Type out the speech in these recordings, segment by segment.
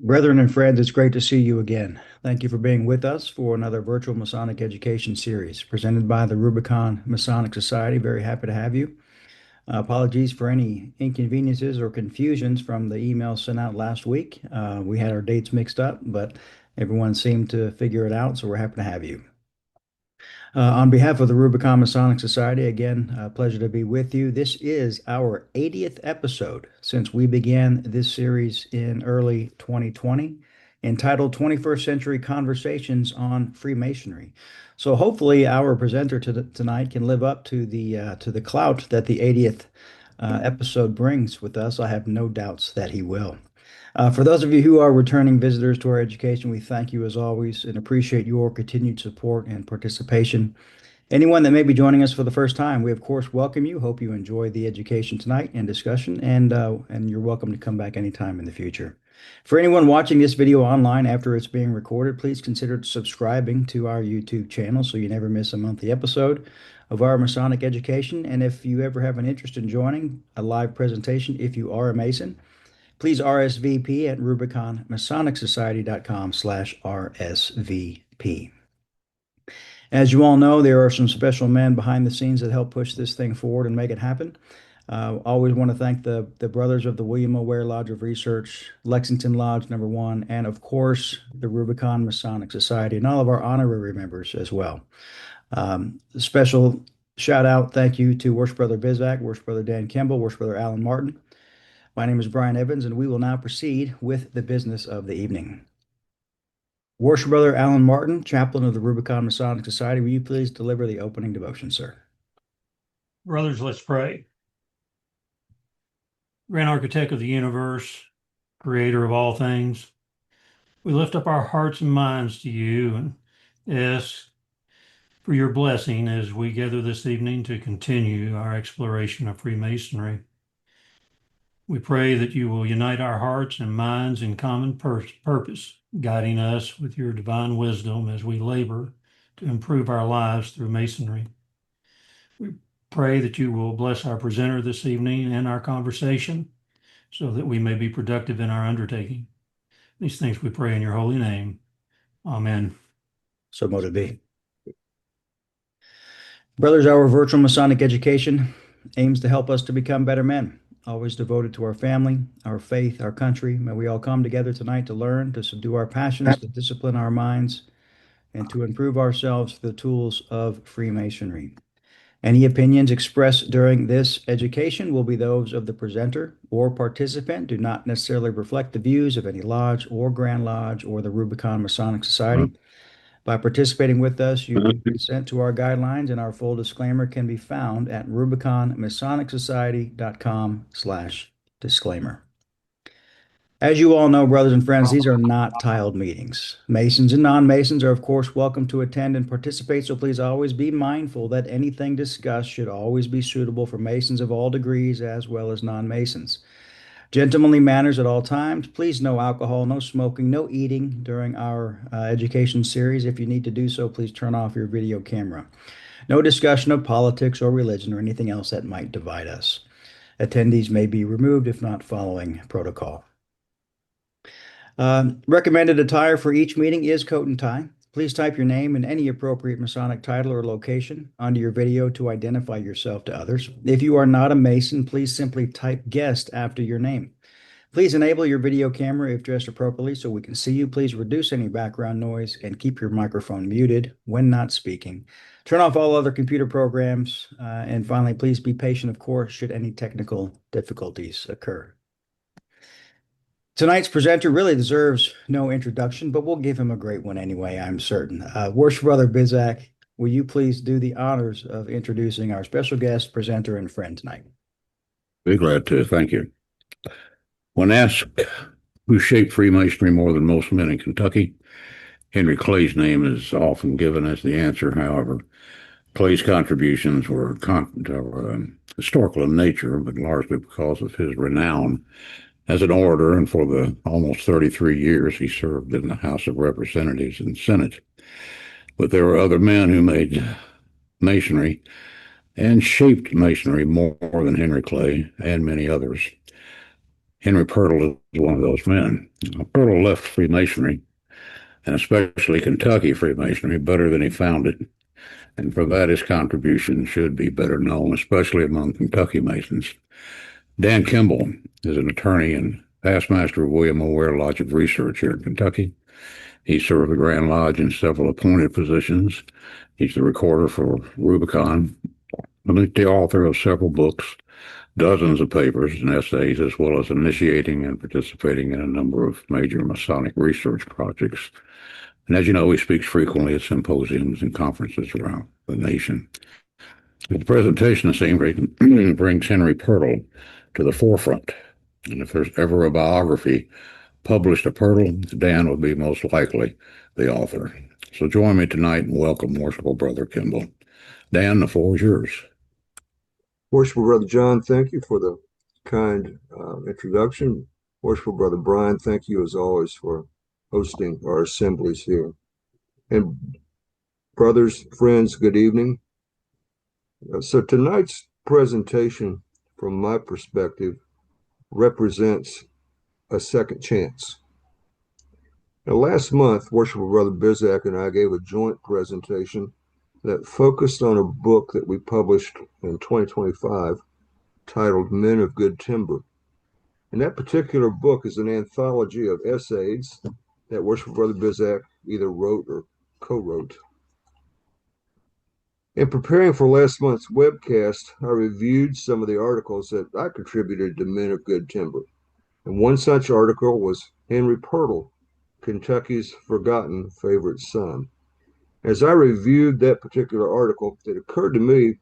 Brethren and friends, it's great to see you again. Thank you for being with us for another Virtual Masonic Education series presented by the Rubicon Masonic Society. Very happy to have you. Apologies for any inconveniences or confusions from the email sent out last week. We had our dates mixed up, but everyone seemed to figure it out, so we're happy to have you. On behalf of the Rubicon Masonic Society, again, a pleasure to be with you. This is our 80th episode since we began this series in early 2020, entitled 21st Century Conversations on Freemasonry. So hopefully our presenter tonight can live up to the clout that the 80th episode brings with us. I have no doubts that he will. For those of you who are returning visitors to our education, we thank you as always and appreciate your continued support and participation. Anyone that may be joining us for the first time, we of course welcome you. Hope you enjoy the education tonight and discussion, and you're welcome to come back anytime in the future. For anyone watching this video online after it's being recorded, please consider subscribing to our YouTube channel so you never miss a monthly episode of our Masonic education. And if you ever have an interest in joining a live presentation, if you are a Mason, please RSVP at rubiconmasonicSociety.com/RSVP. As you all know, there are some special men behind the scenes that help push this thing forward and make it happen. Always want to thank the brothers of the Ware Lodge of Research, Lexington Lodge No. 1, and of course, the Rubicon Masonic Society, and all of our honorary members as well. Special shout out, thank you to Worship Brother Bizak, Worship Brother Dan Kemble, Worship Brother Alan Martin. My name is Brian Evans, and we will now proceed with the business of the evening. Worship Brother Alan Martin, chaplain of the Rubicon Masonic Society, will you please deliver the opening devotion, sir? Brothers, let's pray. Grand Architect of the universe, creator of all things, we lift up our hearts and minds to you and ask for your blessing as we gather this evening to continue our exploration of Freemasonry. We pray that you will unite our hearts and minds in common purpose, guiding us with your divine wisdom as we labor to improve our lives through Masonry. We pray that you will bless our presenter this evening and our conversation so that we may be productive in our undertaking. These things we pray in your holy name. Amen. So mote it be. Brothers, our virtual Masonic education aims to help us to become better men, always devoted to our family, our faith, our country. May we all come together tonight to learn, to subdue our passions, to discipline our minds, and to improve ourselves through the tools of Freemasonry. Any opinions expressed during this education will be those of the presenter or participant, do not necessarily reflect the views of any lodge or Grand Lodge or the Rubicon Masonic Society. By participating with us, you consent to our guidelines, and our full disclaimer can be found at rubiconmasonicsociety.com/disclaimer. As you all know, brothers and friends, these are not tiled meetings. Masons and non-Masons are, of course, welcome to attend and participate, so please always be mindful that anything discussed should always be suitable for Masons of all degrees as well as non-Masons. Gentlemanly manners at all times. Please, no alcohol, no smoking, no eating during our education series. If you need to do so, please turn off your video camera. No discussion of politics or religion or anything else that might divide us. Attendees may be removed if not following protocol. Recommended attire for each meeting is coat and tie. Please type your name and any appropriate Masonic title or location onto your video to identify yourself to others. If you are not a Mason, please simply type guest after your name. Please enable your video camera if dressed appropriately so we can see you. Please reduce any background noise and keep your microphone muted when not speaking. Turn off all other computer programs. And finally, please be patient, of course, should any technical difficulties occur. Tonight's presenter really deserves no introduction, but we'll give him a great one anyway, I'm certain. Worship Brother Bizak, will you please do the honors of introducing our special guest, presenter, and friend tonight? Be glad to. Thank you. When asked who shaped Freemasonry more than most men in Kentucky, Henry Clay's name is often given as the answer. However, Clay's contributions were historical in nature, but largely because of his renown as an orator, and for the almost 33 years he served in the House of Representatives and Senate. But there were other men who made Masonry and shaped Masonry more than Henry Clay and many others. Henry Pirtle is one of those men. Pirtle left Freemasonry, and especially Kentucky Freemasonry, better than he found it. And for that, his contribution should be better known, especially among Kentucky Masons. Dan Kemble is an attorney and past master of William Ware Lodge of Research here in Kentucky. He served the Grand Lodge in several appointed positions. He's the recorder for Rubicon, and the author of several books, dozens of papers and essays, as well as initiating and participating in a number of major Masonic research projects. And as you know, he speaks frequently at symposiums and conferences around the nation. The presentation this evening brings Henry Pirtle to the forefront. And if there's ever a biography published of Pirtle, Dan would be most likely the author. So join me tonight and welcome Worshipful Brother Kemble. Dan, the floor is yours. Worshipful Brother John, thank you for the kind introduction. Worshipful Brother Brian, thank you as always for hosting our assemblies here. And brothers, friends, good evening. So tonight's presentation, from my perspective, represents a second chance. Now, last month, Worshipful Brother Bizak and I gave a joint presentation that focused on a book that we published in 2025 titled Men of Good Timber. And that particular book is an anthology of essays that Worshipful Brother Bizak either wrote or co-wrote. In preparing for last month's webcast, I reviewed some of the articles that I contributed to Men of Good Timber. And one such article was Henry Pirtle, Kentucky's Forgotten Favorite Son. As I reviewed that particular article, it occurred to me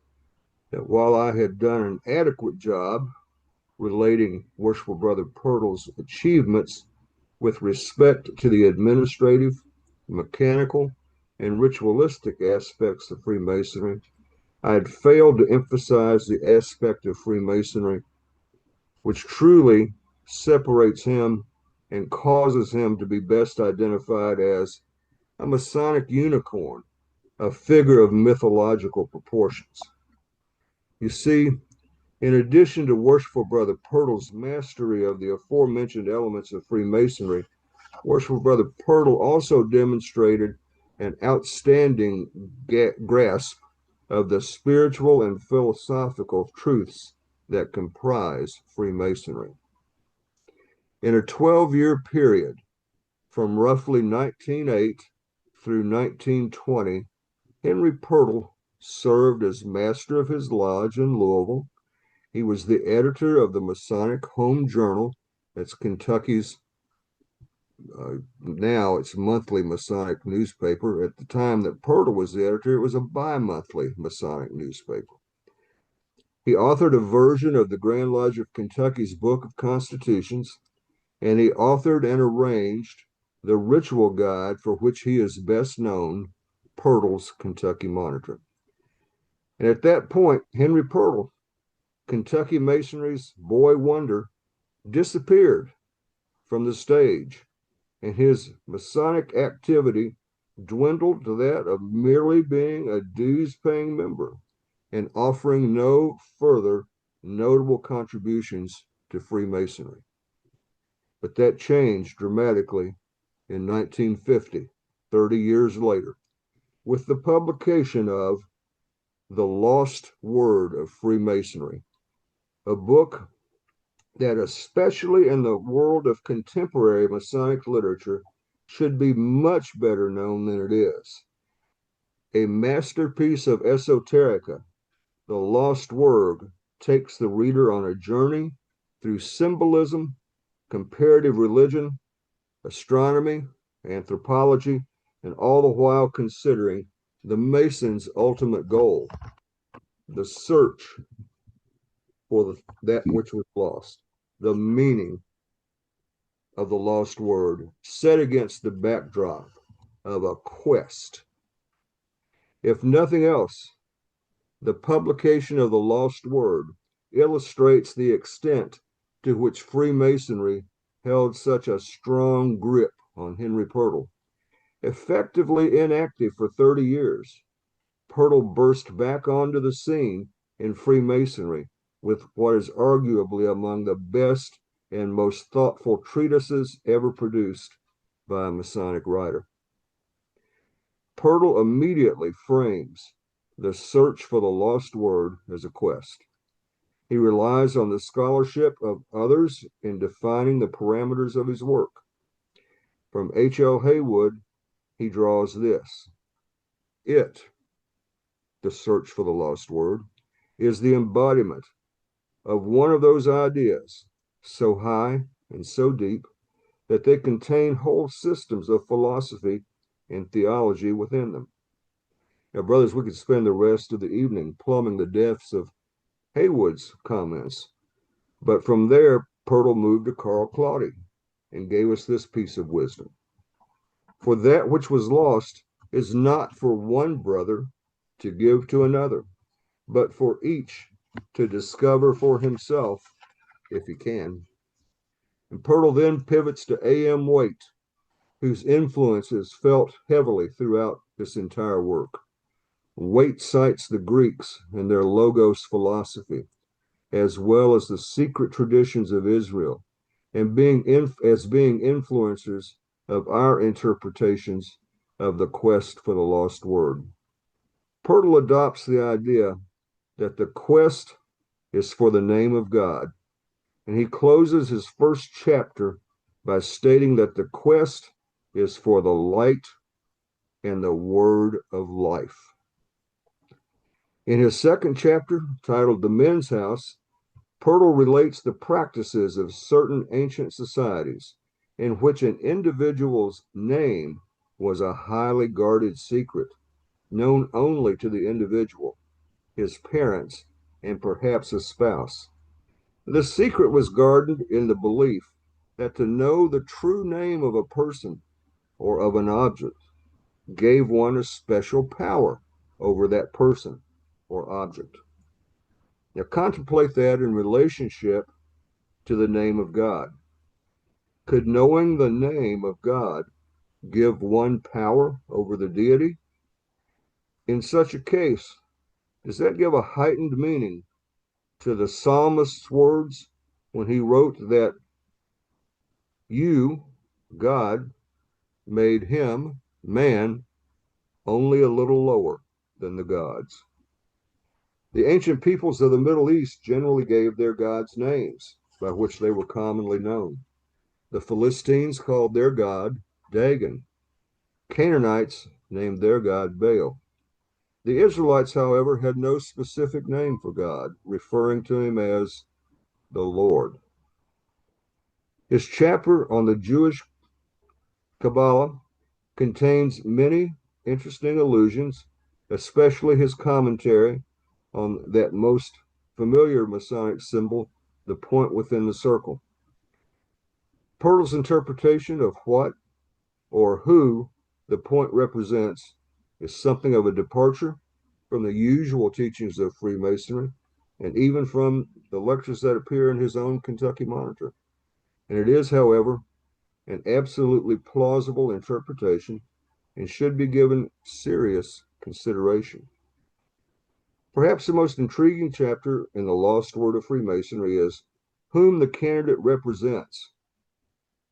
that while I had done an adequate job relating Worshipful Brother Pirtle's achievements with respect to the administrative, mechanical, and ritualistic aspects of Freemasonry, I had failed to emphasize the aspect of Freemasonry which truly separates him and causes him to be best identified as a Masonic unicorn, a figure of mythological proportions. You see, in addition to Worshipful Brother Pirtle's mastery of the aforementioned elements of Freemasonry, Worshipful Brother Pirtle also demonstrated an outstanding grasp of the spiritual and philosophical truths that comprise Freemasonry. In a 12-year period, from roughly 1908 through 1920, Henry Pirtle served as master of his lodge in Louisville. He was the editor of the Masonic Home Journal. That's Kentucky's now it's monthly Masonic newspaper. At the time that Pirtle was the editor, it was a bi-monthly Masonic newspaper. He authored a version of the Grand Lodge of Kentucky's Book of Constitutions, and he authored and arranged the ritual guide for which he is best known, Pirtle's Kentucky Monitor. And at that point, Henry Pirtle, Kentucky Masonry's boy wonder, disappeared from the stage, and his Masonic activity dwindled to that of merely being a dues-paying member and offering no further notable contributions to Freemasonry. But that changed dramatically in 1950, 30 years later, with the publication of The Lost Word of Freemasonry, a book that, especially in the world of contemporary Masonic literature, should be much better known than it is. A masterpiece of esoterica, The Lost Word takes the reader on a journey through symbolism, comparative religion, astronomy, anthropology, and all the while considering the Mason's ultimate goal, the search for that which was lost, the meaning of the lost word, set against the backdrop of a quest. If nothing else, the publication of the lost word illustrates the extent to which Freemasonry held such a strong grip on Henry Pirtle. Effectively inactive for 30 years, Pirtle burst back onto the scene in Freemasonry with what is arguably among the best and most thoughtful treatises ever produced by a Masonic writer. Pirtle immediately frames the search for the lost word as a quest. He relies on the scholarship of others in defining the parameters of his work. From H.L. Haywood, he draws this: It, the search for the lost word, is the embodiment of one of those ideas so high and so deep that they contain whole systems of philosophy and theology within them. Now, brothers, we could spend the rest of the evening plumbing the depths of Haywood's comments, but from there, Pirtle moved to Carl Claudy and gave us this piece of wisdom. For that which was lost is not for one brother to give to another, but for each to discover for himself, if he can. And Pirtle then pivots to A.M. Waite, whose influence is felt heavily throughout this entire work. Waite cites the Greeks and their logos philosophy, as well as the secret traditions of Israel, and being influencers of our interpretations of the quest for the lost word. Pirtle adopts the idea that the quest is for the name of God, and he closes his first chapter by stating that the quest is for the light and the word of life. In his second chapter, titled The Men's House, Pirtle relates the practices of certain ancient societies in which an individual's name was a highly guarded secret, known only to the individual, his parents, and perhaps a spouse. The secret was guarded in the belief that to know the true name of a person or of an object gave one a special power over that person or object. Now contemplate that in relationship to the name of God. Could knowing the name of God give one power over the deity? In such a case, does that give a heightened meaning to the psalmist's words when he wrote that you, God, made him, man, only a little lower than the gods? The ancient peoples of the Middle East generally gave their gods names by which they were commonly known. The Philistines called their god Dagon. Canaanites named their god Baal. The Israelites, however, had no specific name for God, referring to him as the Lord. His chapter on the Jewish Kabbalah contains many interesting allusions, especially his commentary on that most familiar Masonic symbol, the point within the circle. Pirtle's interpretation of what or who the point represents is something of a departure from the usual teachings of Freemasonry and even from the lectures that appear in his own Kentucky Monitor. And it is, however, an absolutely plausible interpretation and should be given serious consideration. Perhaps the most intriguing chapter in the Lost Word of Freemasonry is whom the candidate represents.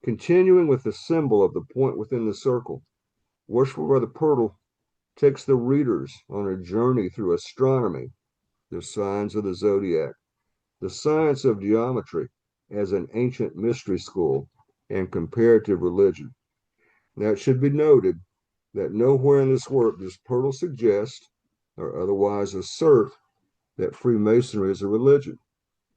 Continuing with the symbol of the point within the circle, Worshipful Brother Pirtle takes the readers on a journey through astronomy, the signs of the zodiac, the science of geometry as an ancient mystery school, and comparative religion. Now, it should be noted that nowhere in this work does Pirtle suggest or otherwise assert that Freemasonry is a religion.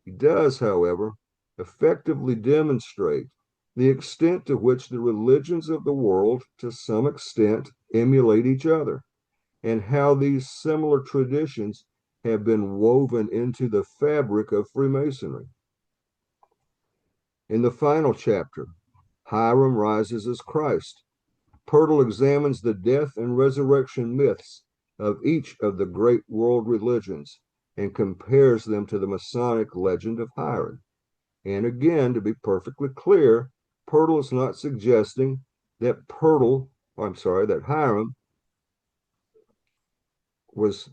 He does, however, effectively demonstrate the extent to which the religions of the world, to some extent, emulate each other, and how these similar traditions have been woven into the fabric of Freemasonry. In the final chapter, Hiram rises as Christ. Pirtle examines the death and resurrection myths of each of the great world religions and compares them to the Masonic legend of Hiram. And again, to be perfectly clear, Pirtle is not suggesting that that Hiram was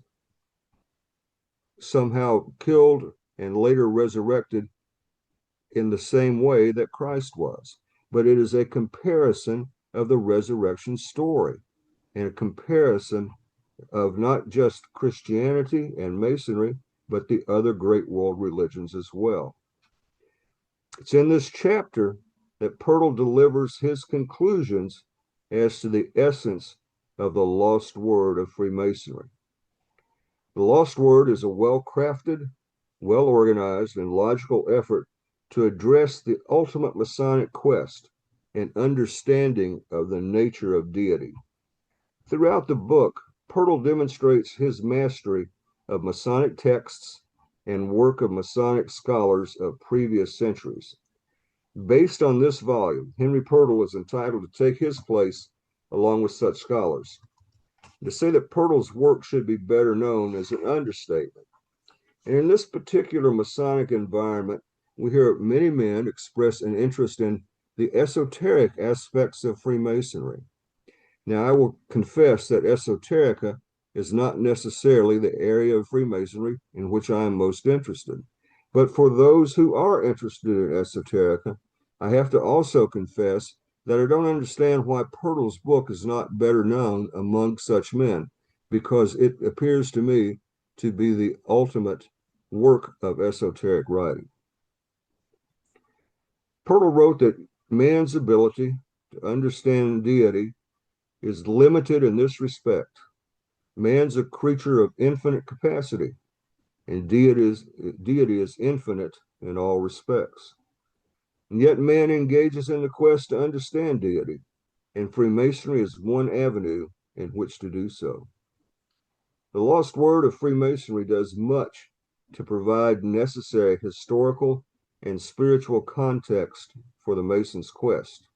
somehow killed and later resurrected in the same way that Christ was, but it is a comparison of the resurrection story and a comparison of not just Christianity and Masonry, but the other great world religions as well. It's in this chapter that Pirtle delivers his conclusions as to the essence of the lost word of Freemasonry. The lost word is a well-crafted, well-organized, and logical effort to address the ultimate Masonic quest and understanding of the nature of deity. Throughout the book, Pirtle demonstrates his mastery of Masonic texts and work of Masonic scholars of previous centuries. Based on this volume, Henry Pirtle is entitled to take his place along with such scholars. To say that Pirtle's work should be better known is an understatement. And in this particular Masonic environment, we hear many men express an interest in the esoteric aspects of Freemasonry. Now, I will confess that esoterica is not necessarily the area of Freemasonry in which I am most interested. But for those who are interested in esoterica, I have to also confess that I don't understand why Pirtle's book is not better known among such men, because it appears to me to be the ultimate work of esoteric writing. Pirtle wrote that man's ability to understand deity is limited in this respect. Man's a creature of infinite capacity, and deity is infinite in all respects. And yet man engages in the quest to understand deity, and Freemasonry is one avenue in which to do so. The lost word of Freemasonry does much to provide necessary historical and spiritual context for the Mason's quest.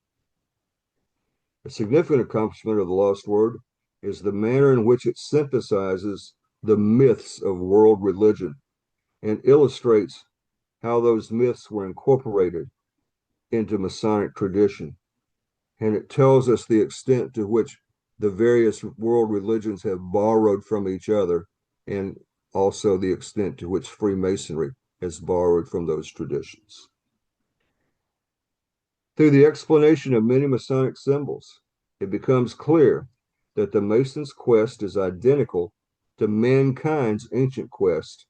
A significant accomplishment of the lost word is the manner in which it synthesizes the myths of world religion and illustrates how those myths were incorporated into Masonic tradition. And it tells us the extent to which the various world religions have borrowed from each other, and also the extent to which Freemasonry has borrowed from those traditions. Through the explanation of many Masonic symbols, it becomes clear that the Mason's quest is identical to mankind's ancient quest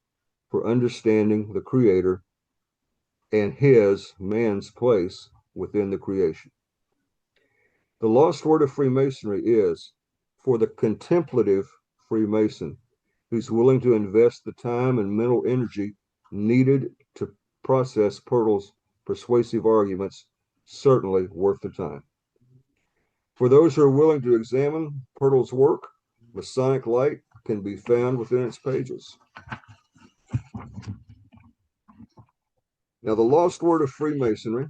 for understanding the Creator and man's place within the creation. The lost word of Freemasonry is for the contemplative Freemason who's willing to invest the time and mental energy needed to process Pirtle's persuasive arguments, certainly worth the time. For those who are willing to examine Pirtle's work, Masonic Light can be found within its pages. Now, the lost word of Freemasonry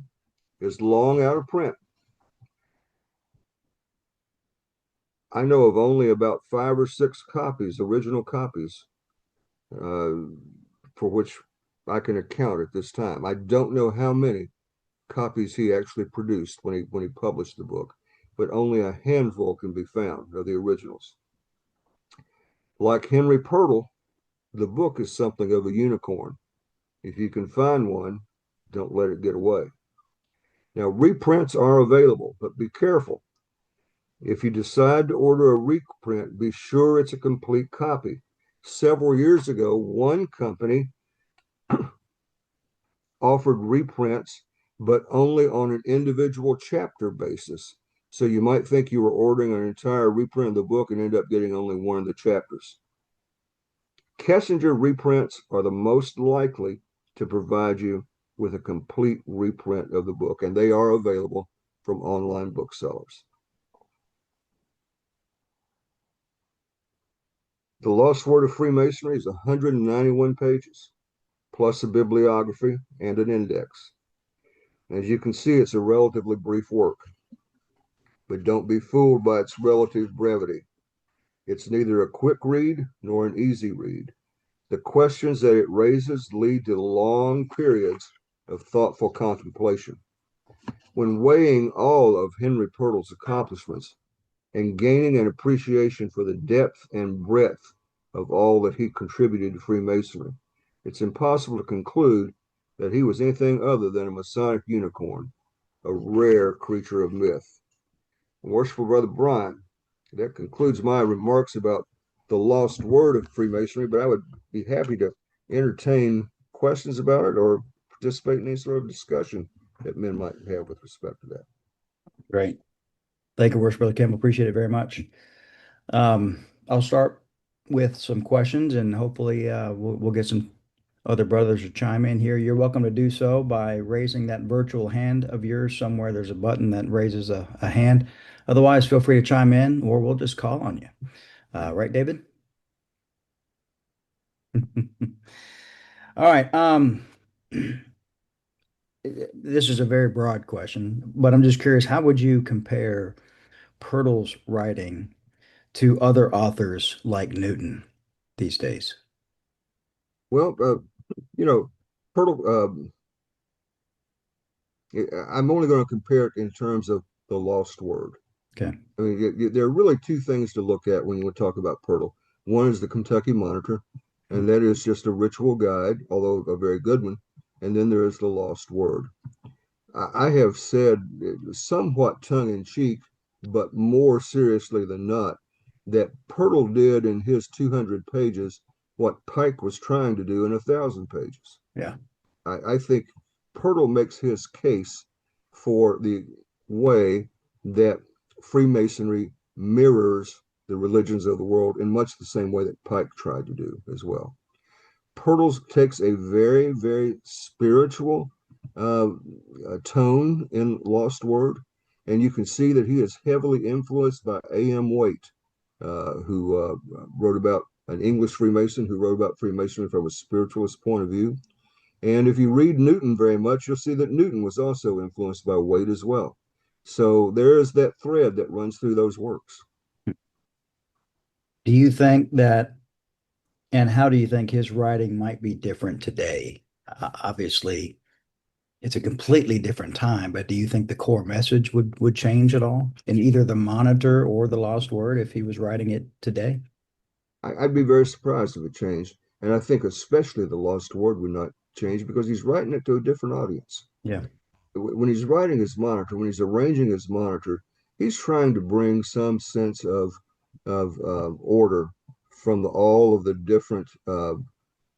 is long out of print. I know of only about 5 or 6 copies, original copies, for which I can account at this time. I don't know how many copies he actually produced when he published the book, but only a handful can be found of the originals. Like Henry Pirtle, the book is something of a unicorn. If you can find one, don't let it get away. Now, reprints are available, but be careful. If you decide to order a reprint, be sure it's a complete copy. Several years ago, one company offered reprints, but only on an individual chapter basis. So you might think you were ordering an entire reprint of the book and end up getting only one of the chapters. Kessinger reprints are the most likely to provide you with a complete reprint of the book, and they are available from online booksellers. The Lost Word of Freemasonry is 191 pages, plus a bibliography and an index. As you can see, it's a relatively brief work, but don't be fooled by its relative brevity. It's neither a quick read nor an easy read. The questions that it raises lead to long periods of thoughtful contemplation. When weighing all of Henry Pirtle's accomplishments and gaining an appreciation for the depth and breadth of all that he contributed to Freemasonry, it's impossible to conclude that he was anything other than a Masonic unicorn, a rare creature of myth. Worshipful Brother Brian, that concludes my remarks about the lost word of Freemasonry, but I would be happy to entertain questions about it or participate in any sort of discussion that men might have with respect to that. Great. Thank you, Worship Brother Kemble. Appreciate it very much. I'll start with some questions and hopefully we'll get some other brothers to chime in here. You're welcome to do so by raising that virtual hand of yours somewhere. There's a button that raises a hand. Otherwise, feel free to chime in or we'll just call on you. Right, David? All right. This is a very broad question, but I'm just curious, how would you compare Pirtle's writing to other authors like Newton these days? Well, Pirtle, I'm only going to compare it in terms of the lost word. Okay. I mean, there are really two things to look at when you talk about Pirtle. One is the Kentucky Monitor, and that is just a ritual guide, although a very good one. And then there is the lost word. I have said somewhat tongue in cheek, but more seriously than not, that Pirtle did in his 200 pages what Pike was trying to do in 1,000 pages. Yeah. I think Pirtle makes his case for the way that Freemasonry mirrors the religions of the world in much the same way that Pike tried to do as well. Pirtle takes a very, very spiritual tone in Lost Word, and you can see that he is heavily influenced by A.M. Waite, who wrote about an English Freemason who wrote about Freemasonry from a spiritualist point of view. And if you read Newton very much, you'll see that Newton was also influenced by Waite as well. So there is that thread that runs through those works. Do you think that, and how do you think his writing might be different today? Obviously, it's a completely different time, but do you think the core message would change at all in either the Monitor or the Lost Word if he was writing it today? I'd be very surprised if it changed. And I think especially the Lost Word would not change because he's writing it to a different audience. Yeah. When he's writing his Monitor, when he's arranging his Monitor, he's trying to bring some sense of order from all of the different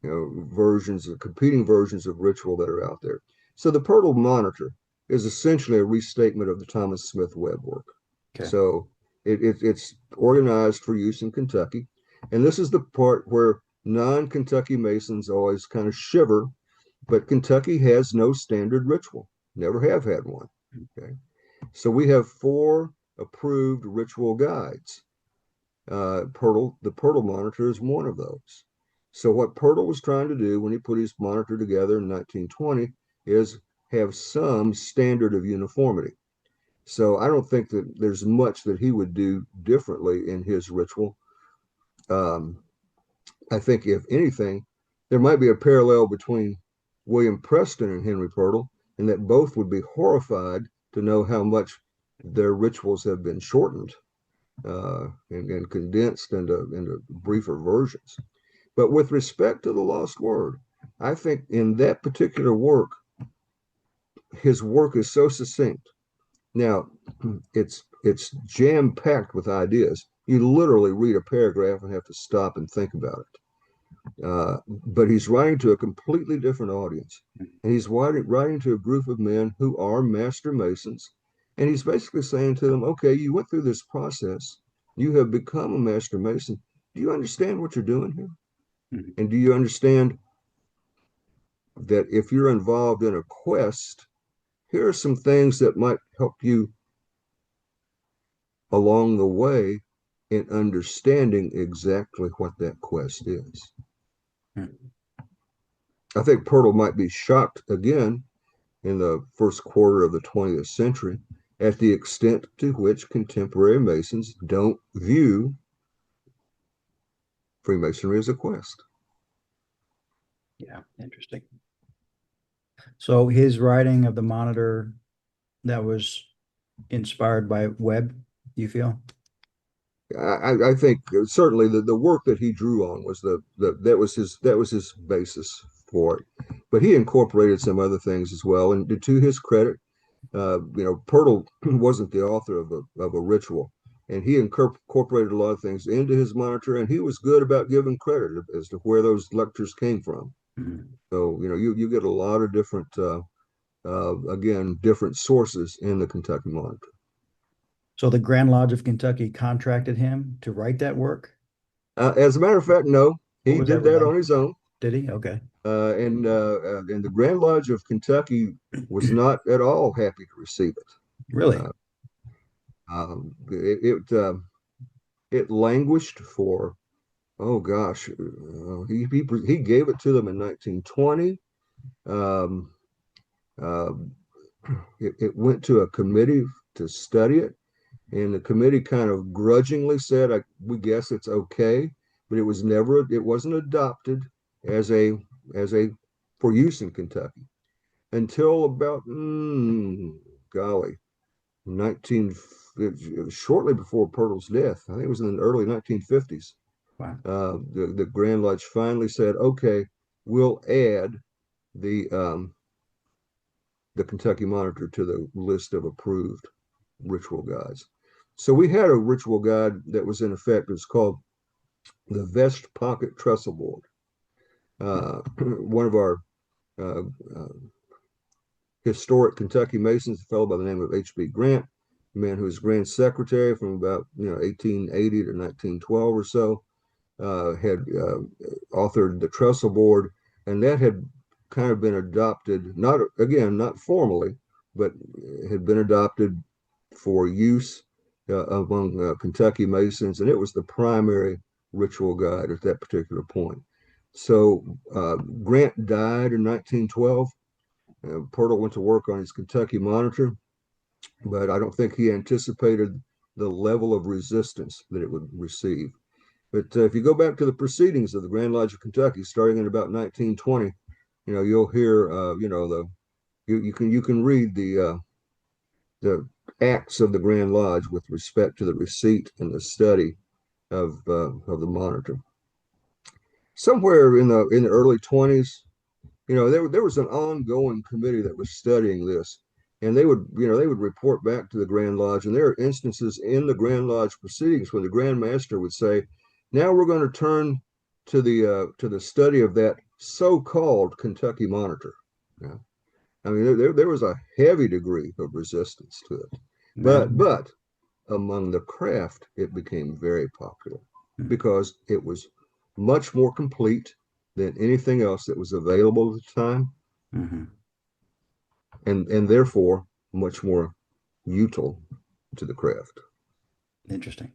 versions of competing versions of ritual that are out there. So the Pirtle Monitor is essentially a restatement of the Thomas Smith Webb work. Okay. So it's organized for use in Kentucky. And this is the part where non-Kentucky Masons always kind of shiver, but Kentucky has no standard ritual, never have had one. Okay. So we have 4 approved ritual guides. The Pirtle Monitor is one of those. So what Pirtle was trying to do when he put his Monitor together in 1920 is have some standard of uniformity. So I don't think that there's much that he would do differently in his ritual. I think if anything, there might be a parallel between William Preston and Henry Pirtle, and that both would be horrified to know how much their rituals have been shortened and condensed into briefer versions. But with respect to the Lost Word, I think in that particular work, his work is so succinct. Now, it's jam-packed with ideas. You literally read a paragraph and have to stop and think about it. But he's writing to a completely different audience. And he's writing to a group of men who are master masons. And he's basically saying to them, okay, you went through this process. You have become a master mason. Do you understand what you're doing here? Mhm. And do you understand that if you're involved in a quest, here are some things that might help you along the way in understanding exactly what that quest is. Mhm. I think Pirtle might be shocked again in the first quarter of the 20th century at the extent to which contemporary Masons don't view Freemasonry as a quest. Yeah, interesting. So his writing of the Monitor that was inspired by Webb, you feel? I think certainly the work that he drew on was that was his basis for it. But he incorporated some other things as well. And to his credit, Pirtle wasn't the author of a ritual, and he incorporated a lot of things into his monitor, and he was good about giving credit as to where those lectures came from. Mhm. So you get a lot of different again different sources in the Kentucky Monitor. So the Grand Lodge of Kentucky contracted him to write that work? As a matter of fact, no, What he was that did that on relation? his own. Did he? Okay. And the Grand Lodge of Kentucky was not at all happy to receive it. Really? It languished for, oh gosh, he gave it to them in 1920. Um, uh, it went to a committee to study it, and the committee kind of grudgingly said, "We guess it's okay," but it wasn't adopted as a as a for use in Kentucky until about golly 19 shortly before Pirtle's death. I think it was in the early 1950s. Wow. The Grand Lodge finally said, "Okay, we'll add the the Kentucky Monitor to the list of approved ritual guides." So we had a ritual guide that was in effect. It's called the Vest Pocket Trestle Board. One of our uh, uh, historic Kentucky Masons, a fellow by the name of H.B. Grant, a man who was Grand Secretary from about 1880 to 1912 or so, had authored the Trestle Board, and that had kind of been adopted, not formally, but had been adopted for use among Kentucky Masons, and it was the primary ritual guide at that particular point. So Grant died in 1912. Pirtle went to work on his Kentucky Monitor, but I don't think he anticipated the level of resistance that it would receive. But if you go back to the proceedings of the Grand Lodge of Kentucky, starting in about 1920, you'll hear, you can read the acts of the Grand Lodge with respect to the receipt and the study of the monitor. Somewhere in the early 20s, there was an ongoing committee that was studying this, and they would report back to the Grand Lodge, and there are instances in the Grand Lodge proceedings when the Grand Master would say, "Now we're going to turn to the study of that so-called Kentucky Monitor." Yeah. I mean, there was a heavy degree of resistance to it, but among the craft, it became very popular because it was much more complete than anything else that was available at the time, Mm-hmm. and therefore much more util to the craft. Interesting.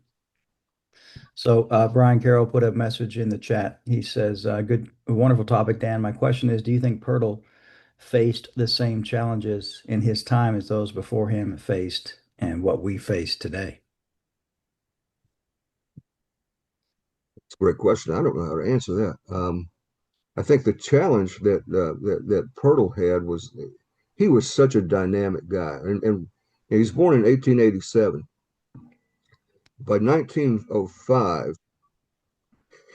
So Brian Carroll put a message in the chat. He says, "Good, wonderful topic, Dan. My question is, do you think Pirtle faced the same challenges in his time as those before him faced, and what we face today?" It's a great question. I don't know how to answer that. I think the challenge that Pirtle had was he was such a dynamic guy, and he's born in 1887. By 1905,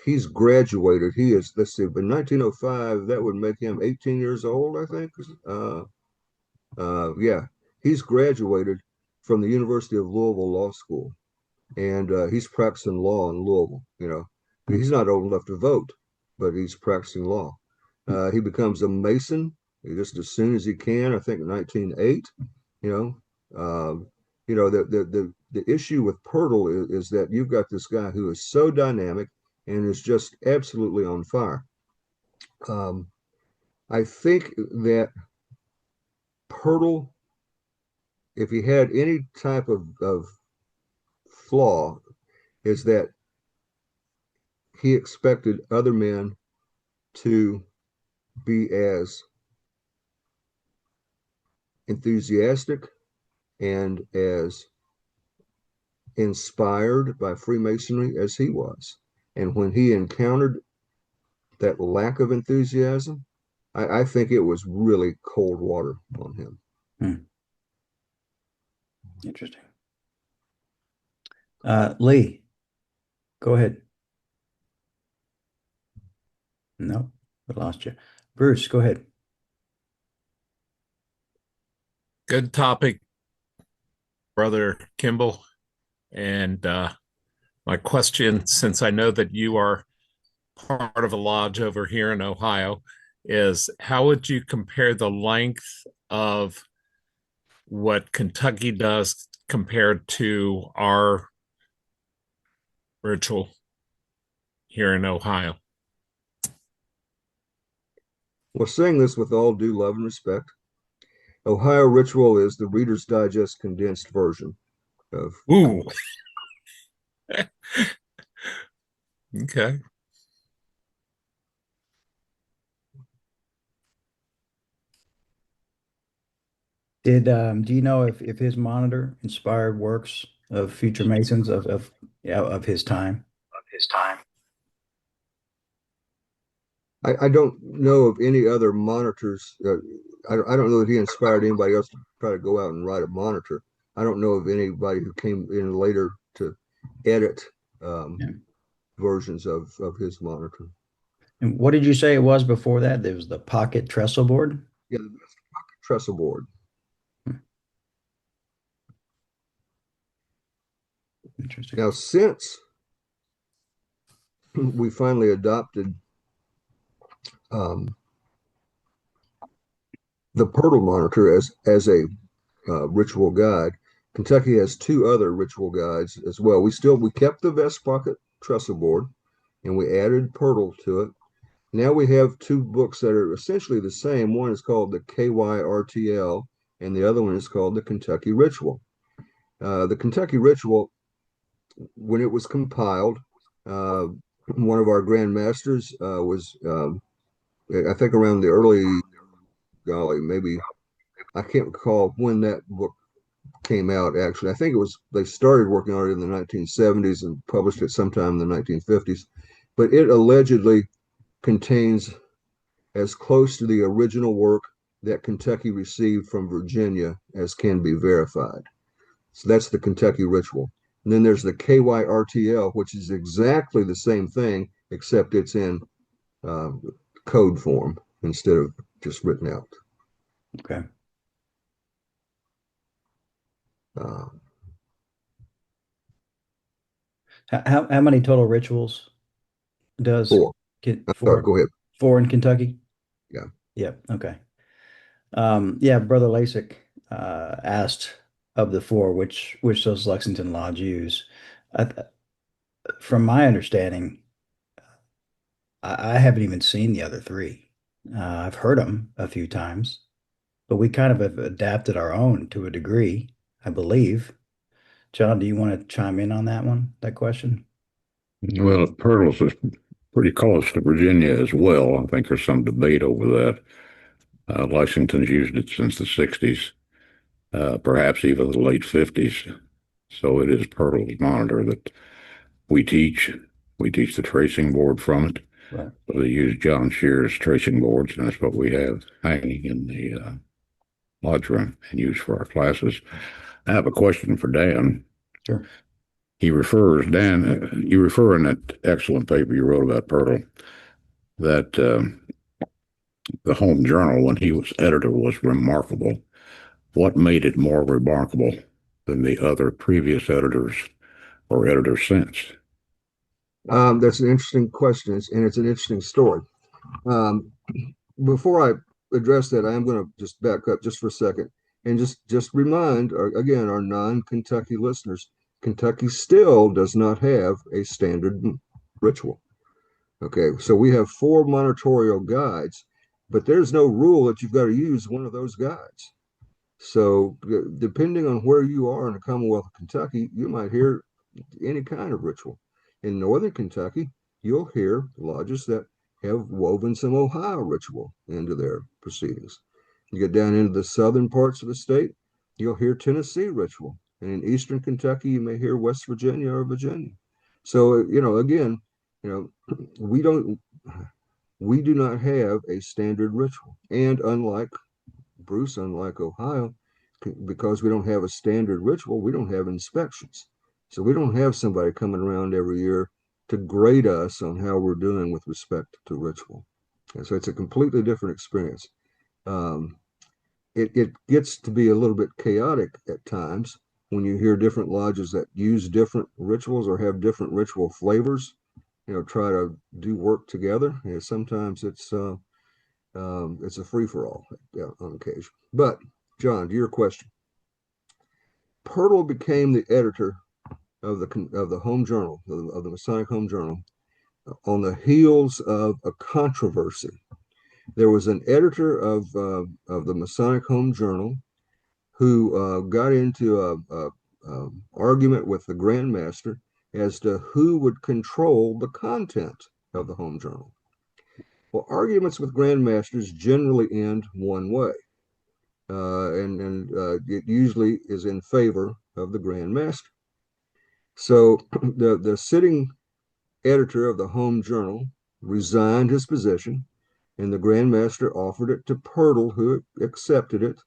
he's graduated. He is, let's see, by 1905, that would make him 18 years old, I think. Yeah, he's graduated from the University of Louisville Law School, and he's practicing law in Louisville. He's not old enough to vote, but he's practicing law. He becomes a Mason just as soon as he can. I think in 1908. You know, the issue with Pirtle is that you've got this guy who is so dynamic and is just absolutely on fire. I think that Pirtle, if he had any type of flaw, is that he expected other men to be as enthusiastic and as inspired by Freemasonry as he was. And when he encountered that lack of enthusiasm, I think it was really cold water on him. Interesting. Lee, go ahead. No, I lost you. Bruce, go ahead. Good topic, Brother Kemble. And my question, since I know that you are part of a lodge over here in Ohio, is how would you compare the length of what Kentucky does compared to our ritual here in Ohio? Well, saying this with all due love and respect, Ohio Ritual is the Reader's Digest condensed version of. Ooh. Okay. Do you know if his monitor inspired works of future Masons of his time? I don't know of any other monitors. I don't know that he inspired anybody else to try to go out and write a monitor. I don't know of anybody who came in later to edit Yeah. versions of his monitor. And what did you say it was before that? There was the pocket trestle board. Yeah, the trestle board. Interesting. Now, since we finally adopted the Pirtle monitor as a ritual guide, Kentucky has two other ritual guides as well. We kept the vest pocket trestle board, and we added Pirtle to it. Now we have two books that are essentially the same. One is called the KYRTL, and the other one is called the Kentucky Ritual. The Kentucky Ritual, when it was compiled, one of our Grand Masters was, I think, around the early, golly, maybe I can't recall when that book came out. Actually, I think they started working on it in the 1970s and published it sometime in the 1950s. But it allegedly contains as close to the original work that Kentucky received from Virginia as can be verified. So that's the Kentucky Ritual. And then there's the KYRTL, which is exactly the same thing, except it's in code form instead of just written out. Okay. Uh, How many total rituals does four. four Go ahead. four in Kentucky? Yeah. Yep. Okay. Yeah, Brother Lasik asked of the four which does Lexington Lodge use. I, from my understanding, I haven't even seen the other three. I've heard them a few times, but we kind of have adapted our own to a degree, I believe. John, do you want to chime in on that question? Well, Pirtle's is pretty close to Virginia as well. I think there's some debate over that. Lexington's used it since the 60s, perhaps even the late 50s. So it is Pirtle's monitor that we teach. We teach the tracing board from it. Right. So they use John Shear's tracing boards, and that's what we have hanging in the lodge room and use for our classes. I have a question for Dan. Sure. You refer in that excellent paper you wrote about Pirtle that the home journal, when he was editor, was remarkable. What made it more remarkable than the other previous editors or editors since? That's an interesting question, and it's an interesting story. Before I address that, I am going to just back up just for a second and just remind again our non-Kentucky listeners, Kentucky still does not have a standard ritual. Okay, so we have four monitorial guides, but there's no rule that you've got to use one of those guides. So depending on where you are in the Commonwealth of Kentucky, you might hear any kind of ritual. In Northern Kentucky, you'll hear lodges that have woven some Ohio ritual into their proceedings. You get down into the southern parts of the state, you'll hear Tennessee ritual. And in Eastern Kentucky, you may hear West Virginia or Virginia. So, again, we do not have a standard ritual. And unlike Bruce, unlike Ohio, because we don't have a standard ritual, we don't have inspections. So we don't have somebody coming around every year to grade us on how we're doing with respect to ritual. And so it's a completely different experience. It gets to be a little bit chaotic at times when you hear different lodges that use different rituals or have different ritual flavors, try to do work together. And sometimes it's a free-for-all on occasion. But John, to your question, Pirtle became the editor of the home journal, of the Masonic Home Journal, on the heels of a controversy. There was an editor of the Masonic Home Journal who got into a argument with the Grand Master as to who would control the content of the Home Journal. Well, arguments with Grand Masters generally end one way, and it usually is in favor of the Grand Master. So the sitting editor of the Home Journal resigned his position, and the Grand Master offered it to Pirtle, who accepted it.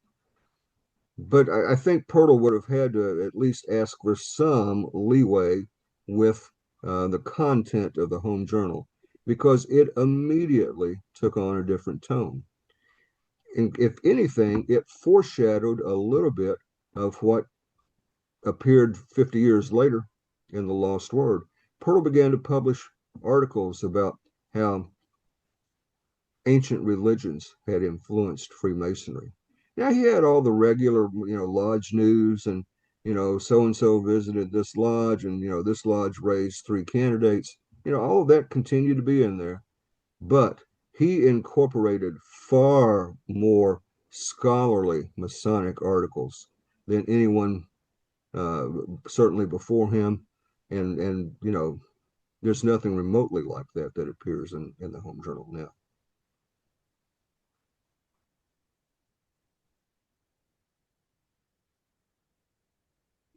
But I think Pirtle would have had to at least ask for some leeway with the content of the Home Journal, because it immediately took on a different tone. And if anything, it foreshadowed a little bit of what appeared 50 years later in the Lost Word. Pirtle began to publish articles about how ancient religions had influenced Freemasonry. Now, he had all the regular, lodge news, and, so-and-so visited this lodge, and, this lodge raised 3 candidates. All of that continued to be in there. But he incorporated far more scholarly Masonic articles than anyone, certainly before him. And there's nothing remotely like that appears in the Home Journal now.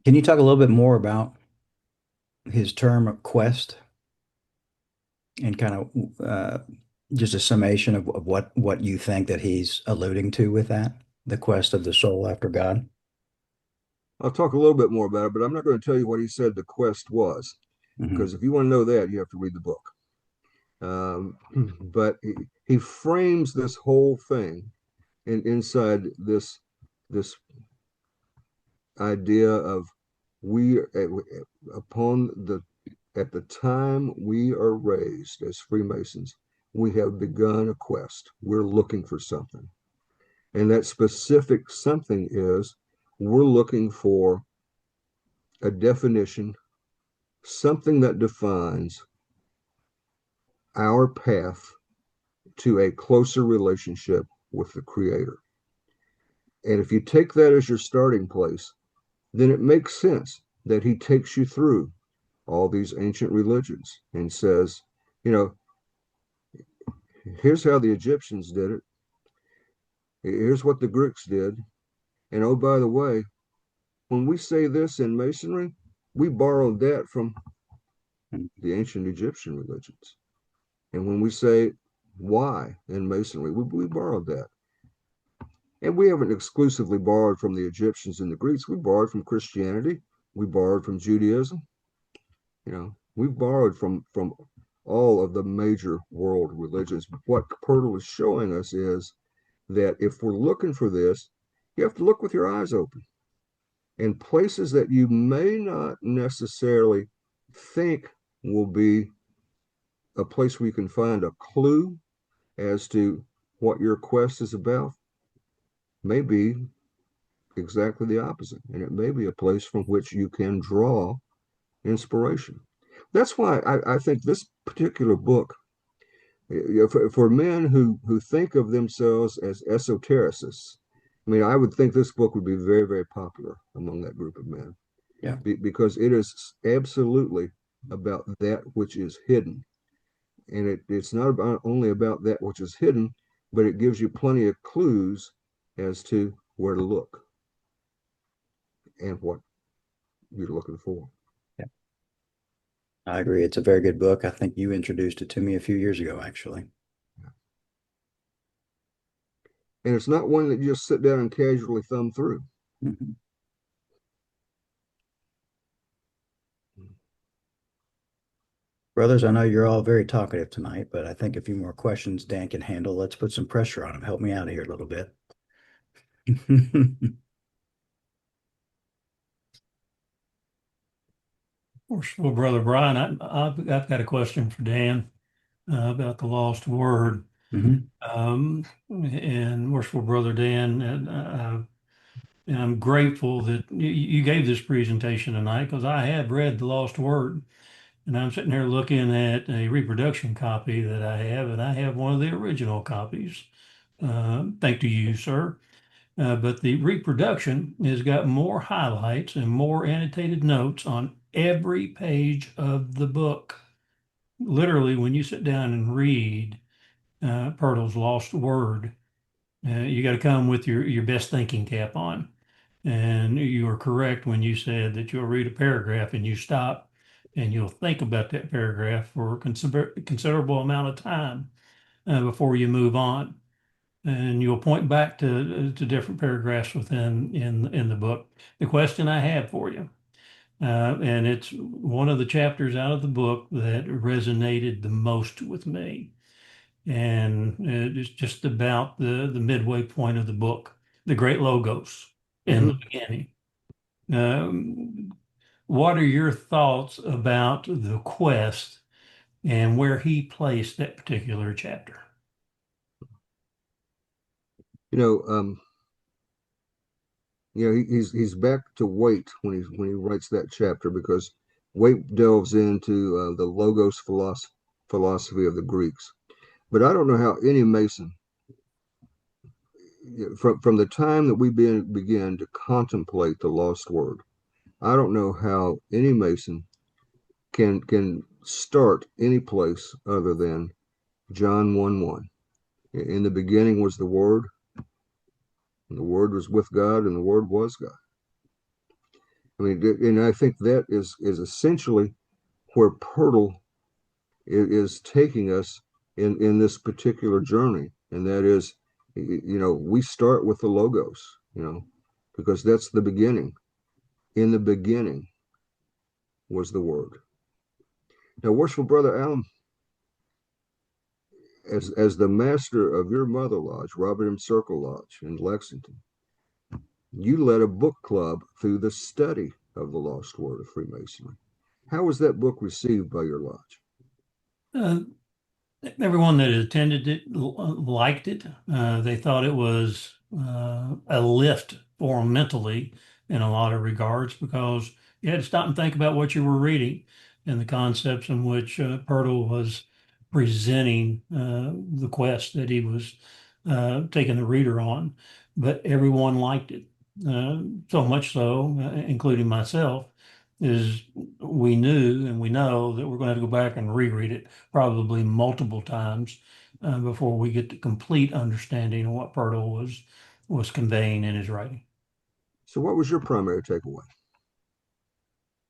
Can you talk a little bit more about his term quest and kind of just a summation of what you think that he's alluding to with that, the quest of the soul after God? I'll talk a little bit more about it, but I'm not going to tell you what he said the quest was, because if you want to know that, you have to read the book. But he frames this whole thing inside this idea of we at the time we are raised as Freemasons, we have begun a quest. We're looking for something. And that specific something is we're looking for a definition, something that defines our path to a closer relationship with the Creator. And if you take that as your starting place, then it makes sense that he takes you through all these ancient religions and says, here's how the Egyptians did it. Here's what the Greeks did. And oh, by the way, when we say this in Masonry, we borrowed that from the ancient Egyptian religions. And when we say why in Masonry, we borrowed that. And we haven't exclusively borrowed from the Egyptians and the Greeks. We borrowed from Christianity. We borrowed from Judaism. We've borrowed from all of the major world religions. But what Pirtle is showing us is that if we're looking for this, you have to look with your eyes open. And places that you may not necessarily think will be a place where you can find a clue as to what your quest is about may be exactly the opposite. And it may be a place from which you can draw inspiration. That's why I think this particular book, for men who think of themselves as esotericists, I mean, I would think this book would be very, very popular among that group of men. Yeah. Because it is absolutely about that which is hidden. And it's not only about that which is hidden, but it gives you plenty of clues as to where to look and what you're looking for. Yeah. I agree. It's a very good book. I think you introduced it to me a few years ago, actually. And it's not one that you just sit down and casually thumb through. Mm-hmm. Brothers, I know you're all very talkative tonight, but I think a few more questions Dan can handle. Let's put some pressure on him. Help me out here a little bit. Worshipful Brother Brian, I've got a question for Dan about the lost word. Mhm. And Worshipful Brother Dan, and I'm grateful that you gave this presentation tonight because I have read the lost word. And I'm sitting here looking at a reproduction copy that I have, and I have one of the original copies. Thank to you, sir. But the reproduction has got more highlights and more annotated notes on every page of the book. Literally, when you sit down and read Pirtle's Lost Word, you got to come with your best thinking cap on. And you are correct when you said that you'll read a paragraph and you stop and you'll think about that paragraph for a considerable amount of time before you move on. And you'll point back to different paragraphs within in the book. The question I have for you, and it's one of the chapters out of the book that resonated the most with me, and it's just about the midway point of the book, the great logos in the beginning. Um, what are your thoughts about the quest and where he placed that particular chapter? You know, he's back to Waite when he writes that chapter, because Waite delves into the logos philosophy of the Greeks. But I don't know how any Mason, from the time that we begin to contemplate the lost word, I don't know how any Mason can start any place other than John 1:1. In the beginning was the Word, and the Word was with God, and the Word was God. I mean, and I think that is essentially where Pirtle is taking us in this particular journey, and that is, we start with the logos, because that's the beginning. In the beginning was the Word. Now, worshipful brother Alan, as the master of your mother lodge, Robert M. Circle Lodge in Lexington, you led a book club through the study of the Lost Word of Freemasonry. How was that book received by your lodge? Uh, Everyone that attended it liked it. They thought it was a lift for them mentally in a lot of regards because you had to stop and think about what you were reading and the concepts in which Pirtle was presenting the quest that he was taking the reader on. But everyone liked it. So much so, including myself, is we knew and we know that we're going to have to go back and reread it probably multiple times before we get the complete understanding of what Pirtle was conveying in his writing. So, what was your primary takeaway?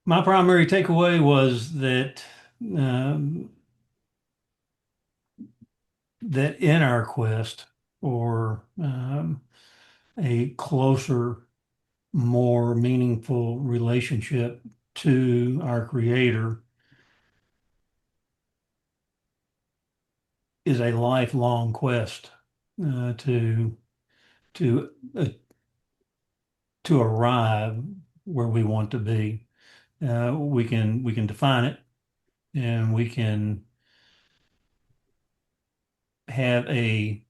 My primary takeaway was that um, that in our quest for a closer, more meaningful relationship to our Creator is a lifelong quest to to uh, to arrive where we want to be. We can define it, and we can have a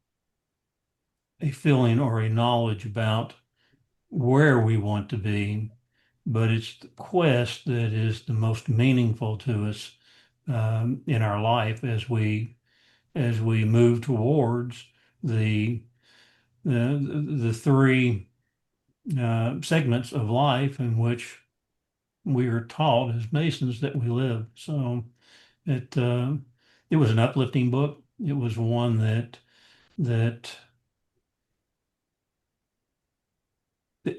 feeling or a knowledge about where we want to be, but it's the quest that is the most meaningful to us in our life as we move towards the the three segments of life in which we are taught as Masons that we live. So it it was an uplifting book. It was one that that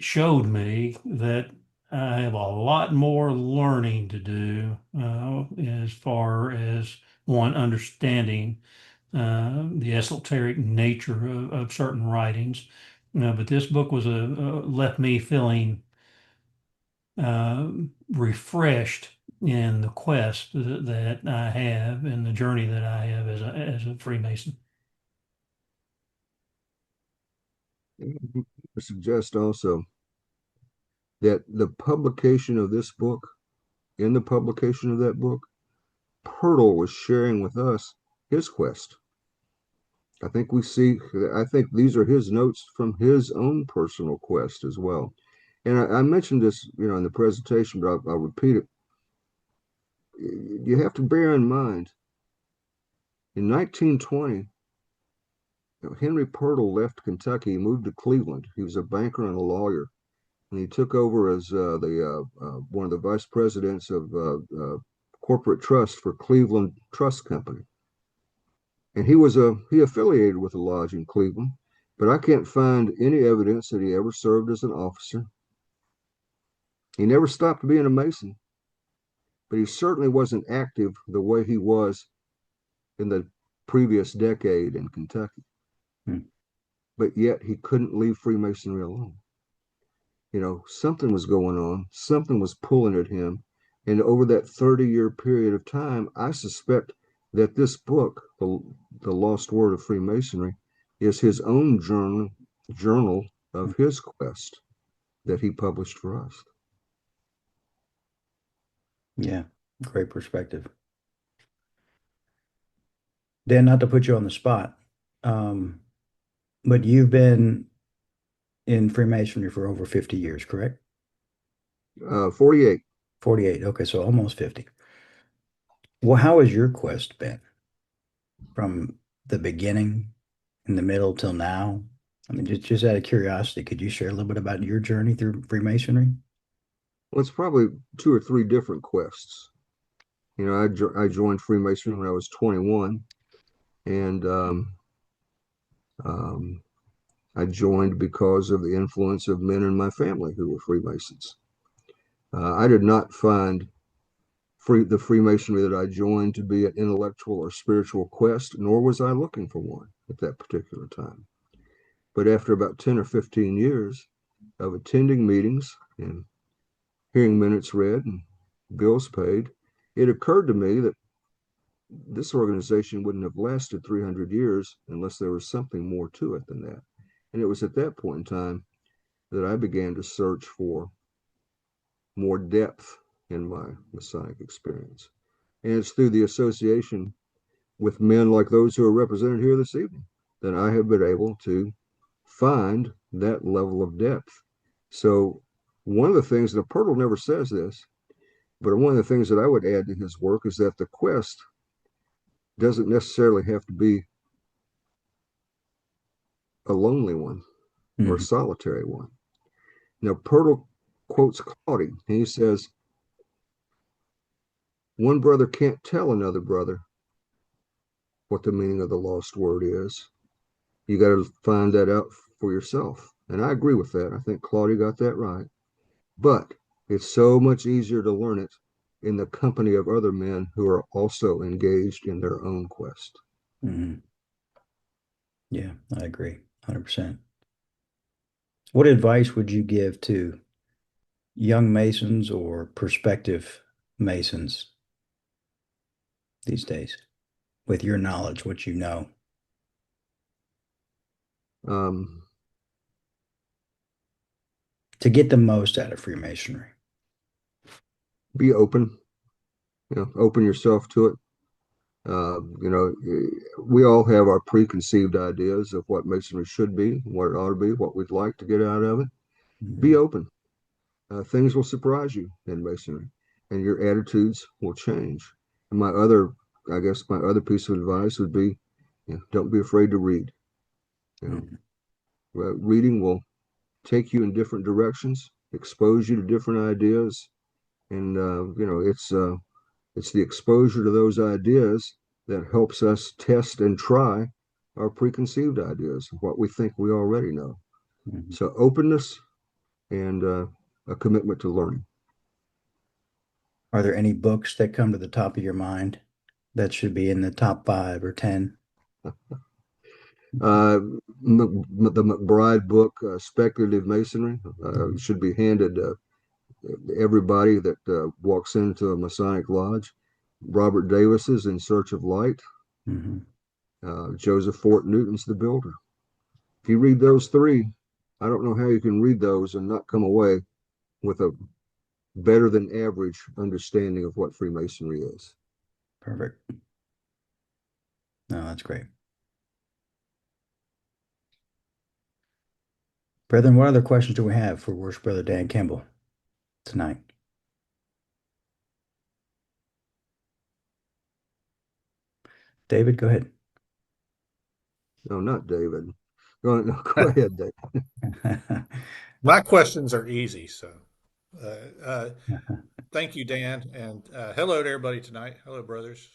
showed me that I have a lot more learning to do as far as one understanding the esoteric nature of certain writings. But this book was left me feeling refreshed in the quest that I have and the journey that I have as a Freemason. I suggest also that the publication of this book, in the publication of that book, Pirtle was sharing with us his quest. I think these are his notes from his own personal quest as well. And I mentioned this, in the presentation, but I'll repeat it. You have to bear in mind, in 1920, Henry Pirtle left Kentucky, he moved to Cleveland. He was a banker and a lawyer, and he took over as one of the vice presidents of corporate trust for Cleveland Trust Company. And he affiliated with a lodge in Cleveland, but I can't find any evidence that he ever served as an officer. He never stopped being a Mason, but he certainly wasn't active the way he was in the previous decade in Kentucky. But yet he couldn't leave Freemasonry alone. Something was going on, something was pulling at him. And over that 30-year period of time, I suspect that this book, The Lost Word of Freemasonry, is his own journal of his quest that he published for us. Yeah, great perspective. Dan, not to put you on the spot, but you've been in Freemasonry for over 50 years, correct? 48. 48. Okay, so almost 50. Well, how has your quest been from the beginning, in the middle till now? I mean, just out of curiosity, could you share a little bit about your journey through Freemasonry? Well, it's probably 2 or 3 different quests. I joined Freemasonry when I was 21, and I joined because of the influence of men in my family who were Freemasons. I did not find the Freemasonry that I joined to be an intellectual or spiritual quest, nor was I looking for one at that particular time. But after about 10 or 15 years of attending meetings and hearing minutes read and bills paid, it occurred to me that this organization wouldn't have lasted 300 years unless there was something more to it than that. And it was at that point in time that I began to search for more depth in my Masonic experience. And it's through the association with men like those who are represented here this evening that I have been able to find that level of depth. So one of the things that Pirtle never says this, but one of the things that I would add to his work is that the quest doesn't necessarily have to be a lonely one or a solitary one. Now, Pirtle quotes Claudy, and he says, one brother can't tell another brother what the meaning of the lost word is. You got to find that out for yourself. And I agree with that. I think Claudia got that right. But it's so much easier to learn it in the company of other men who are also engaged in their own quest. Yeah, I agree 100%. What advice would you give to young Masons or prospective Masons these days with your knowledge, what you know? To get the most out of Freemasonry. Be open, open yourself to it. We all have our preconceived ideas of what Masonry should be, what it ought to be, what we'd like to get out of it. Be open. Things will surprise you in Masonry, and your attitudes will change. And my other piece of advice would be, don't be afraid to read. Reading will take you in different directions, expose you to different ideas, and it's the exposure to those ideas that helps us test and try our preconceived ideas, what we think we already know. So openness and a commitment to learning. Are there any books that come to the top of your mind that should be in the top 5 or 10? The McBride book, Speculative Masonry, should be handed everybody that walks into a Masonic lodge. Robert Davis is In Search of Light. Joseph Fort Newton's The Builder. If you read those three, I don't know how you can read those and not come away with a better than average understanding of what Freemasonry is. Perfect. No, that's great. Brethren, what other questions do we have for Worship Brother Dan Kemble tonight? David, go ahead. No, not David. Go ahead, David. My questions are easy, so thank you, Dan, and hello to everybody tonight. Hello, brothers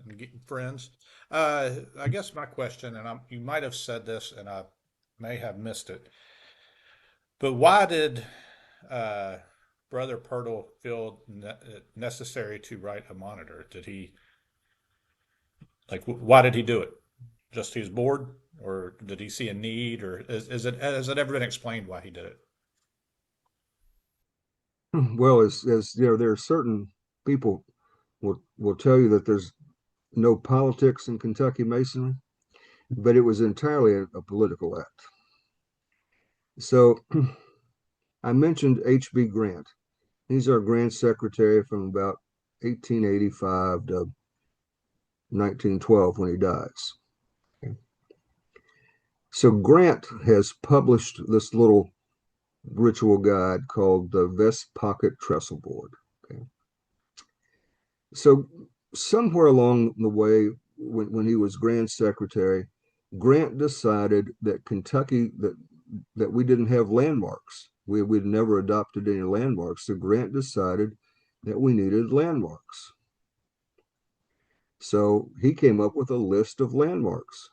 and friends. I guess my question, and you might have said this, and I may have missed it, but why did Brother Pirtle feel necessary to write a monitor? Did he why did he do it? Just he was bored, or did he see a need, or has it ever been explained why he did it? Well, as you know, there are certain people will tell you that there's no politics in Kentucky Masonry, but it was entirely a political act. So I mentioned H.B. Grant. He's our Grand Secretary from about 1885 to 1912 when he dies. Okay. So Grant has published this little ritual guide called the Vest Pocket Trestle Board. Okay. So somewhere along the way, when he was Grand Secretary, Grant decided that Kentucky, that we didn't have landmarks. We'd never adopted any landmarks. So Grant decided that we needed landmarks. So he came up with a list of landmarks.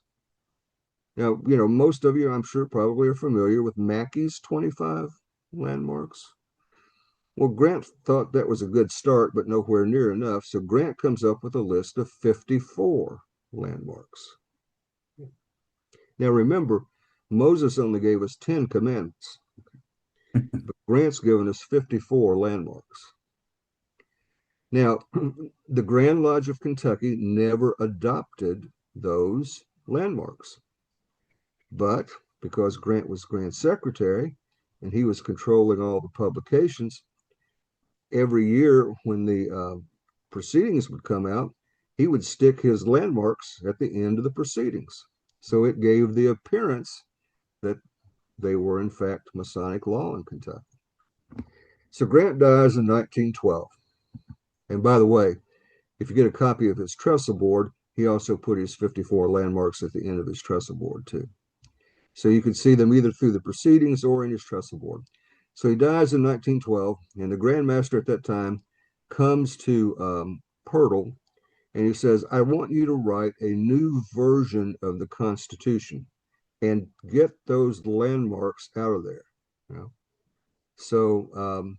Now, you know, most of you, I'm sure, probably are familiar with Mackey's 25 landmarks. Well, Grant thought that was a good start, but nowhere near enough. So Grant comes up with a list of 54 landmarks. Now, remember, Moses only gave us 10 commandments, but Grant's given us 54 landmarks. Now, the Grand Lodge of Kentucky never adopted those landmarks. But because Grant was Grand Secretary and he was controlling all the publications, every year when the proceedings would come out, he would stick his landmarks at the end of the proceedings. So it gave the appearance that they were, in fact, Masonic law in Kentucky. So Grant dies in 1912. And by the way, if you get a copy of his trestle board, he also put his 54 landmarks at the end of his trestle board, too. So you can see them either through the proceedings or in his trestle board. So he dies in 1912, and the Grand Master at that time comes to Pirtle, and he says, I want you to write a new version of the Constitution and get those landmarks out of there. You know? So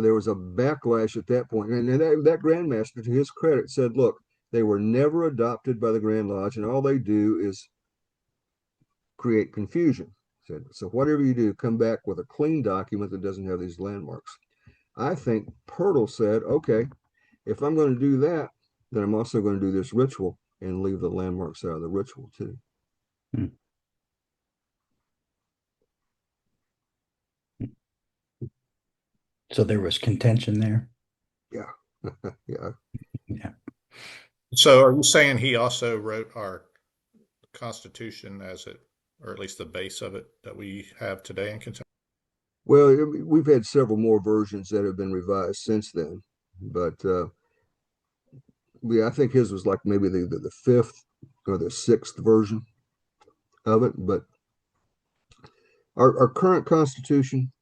there was a backlash at that point. And that Grand Master, to his credit, said, look, they were never adopted by the Grand Lodge, and all they do is create confusion. So whatever you do, come back with a clean document that doesn't have these landmarks. I think Pirtle said, okay, if I'm going to do that, then I'm also going to do this ritual and leave the landmarks out of the ritual too. So there was contention there. Yeah. Yeah. Yeah. So are you saying he also wrote our Constitution as it, or at least the base of it that we have today in Kentucky? Well, we've had several more versions that have been revised since then, but I think his was like maybe the fifth or the sixth version of it. But our current Constitution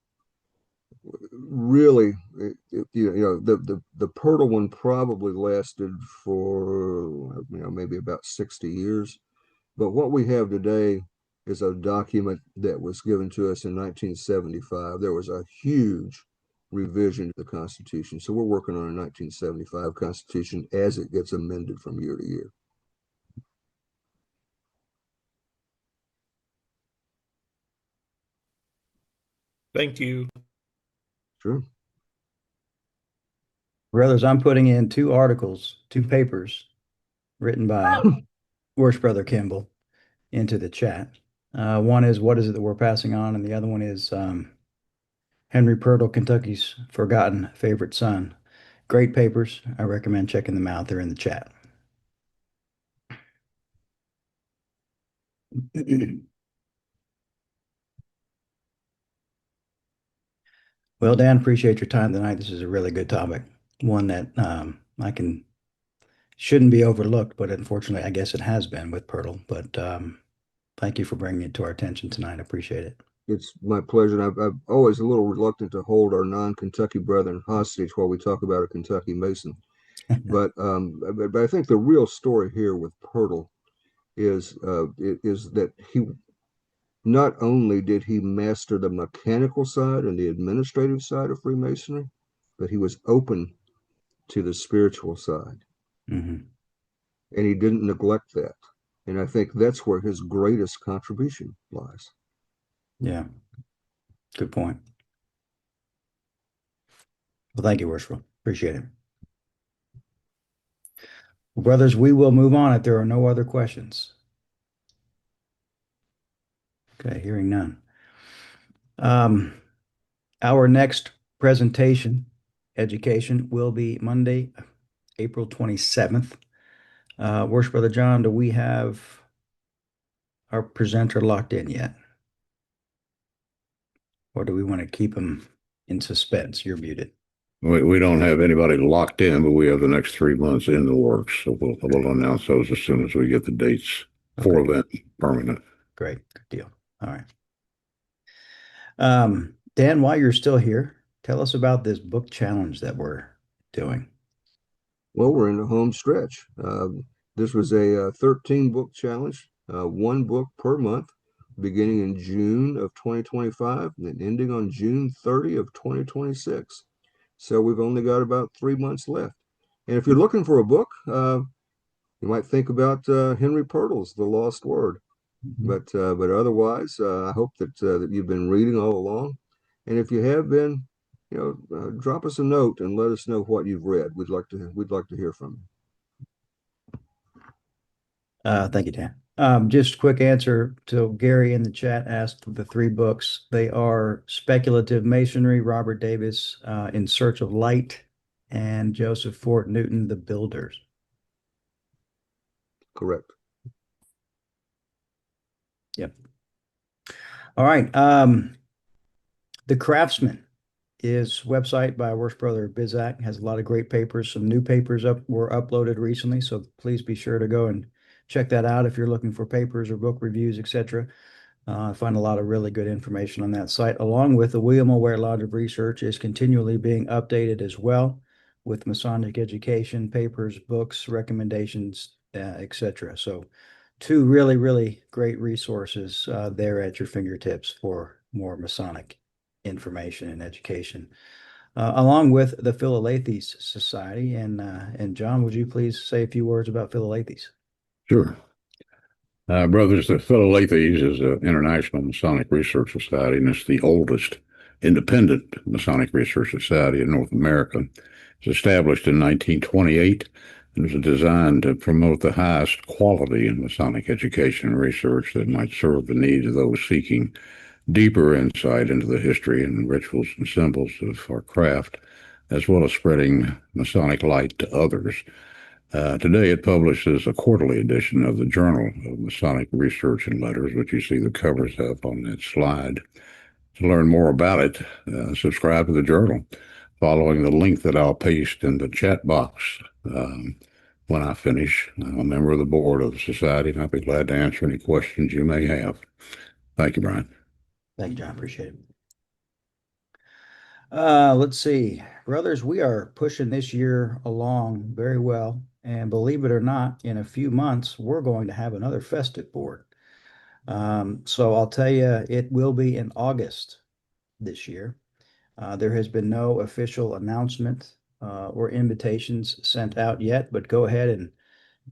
really, the Pirtle one probably lasted for maybe about 60 years. But what we have today is a document that was given to us in 1975. There was a huge revision to the Constitution. So we're working on a 1975 Constitution as it gets amended from year to year. Thank you. Sure. Brothers, I'm putting in two articles, two papers written by Worst Brother Kemble into the chat. One is what is it that we're passing on, and the other one is Henry Pirtle, Kentucky's Forgotten Favorite Son. Great papers. I recommend checking them out. They're in the chat. Well, Dan, appreciate your time tonight. This is a really good topic, one that I can shouldn't be overlooked, but unfortunately, I guess it has been with Pirtle. But thank you for bringing it to our attention tonight. I appreciate it. It's my pleasure. And I'm always a little reluctant to hold our non-Kentucky brethren hostage while we talk about a Kentucky Mason. But I think the real story here with Pirtle is that he not only did he master the mechanical side and the administrative side of Freemasonry, but he was open to the spiritual side. Mm-hmm. And he didn't neglect that. And I think that's where his greatest contribution lies. Yeah, good point. Well, thank you, Worshipful. Appreciate it. Well, brothers, we will move on if there are no other questions. Okay, hearing none. Our next presentation, education, will be Monday, April 27th. Worship Brother John, do we have our presenter locked in yet? Or do we want to keep him in suspense? You're muted. We don't have anybody locked in, but we have the next 3 months in the works. So we'll announce those as soon as we get the dates for them permanent. Great. Good deal. All right. Dan, while you're still here, tell us about this book challenge that we're doing. Well, we're in the home stretch. This was a 13 book challenge, one book per month, beginning in June of 2025 and ending on June 30 of 2026. So we've only got about 3 months left. And if you're looking for a book, you might think about Henry Pirtle's The Lost Word. But otherwise, I hope that you've been reading all along. And if you have been, drop us a note and let us know what you've read. We'd like to hear from you. Thank you, Dan. Just quick answer to Gary in the chat asked the three books. They are Speculative Masonry, Robert Davis, In Search of Light, and Joseph Fort Newton, The Builders. Correct. Yep. All right. The Craftsman is website by Worst Brother Bizak. Has a lot of great papers. Some new papers were uploaded recently, so please be sure to go and check that out if you're looking for papers or book reviews, etc. I find a lot of really good information on that site, along with the Ware Lodge of Research is continually being updated as well with Masonic education, papers, books, recommendations, etc. So two really, really great resources there at your fingertips for more Masonic information and education, along with the Philalethes Society. And John, would you please say a few words about Philalethes? Sure. Brothers, the Philalethes is an international Masonic research society, and it's the oldest independent Masonic research society in North America. It's established in 1928 and was designed to promote the highest quality in Masonic education and research that might serve the needs of those seeking deeper insight into the history and rituals and symbols of our craft, as well as spreading Masonic light to others. Today, it publishes a quarterly edition of the Journal of Masonic Research and Letters, which you see the covers of on that slide. To learn more about it, subscribe to the journal, following the link that I'll paste in the chat box when I finish. I'm a member of the board of the society, and I'll be glad to answer any questions you may have. Thank you, Brian. Thank you, John. Appreciate it. Let's see. Brothers, we are pushing this year along very well. And believe it or not, in a few months, we're going to have another festive board. So I'll tell you, it will be in August this year. There has been no official announcement or invitations sent out yet, but go ahead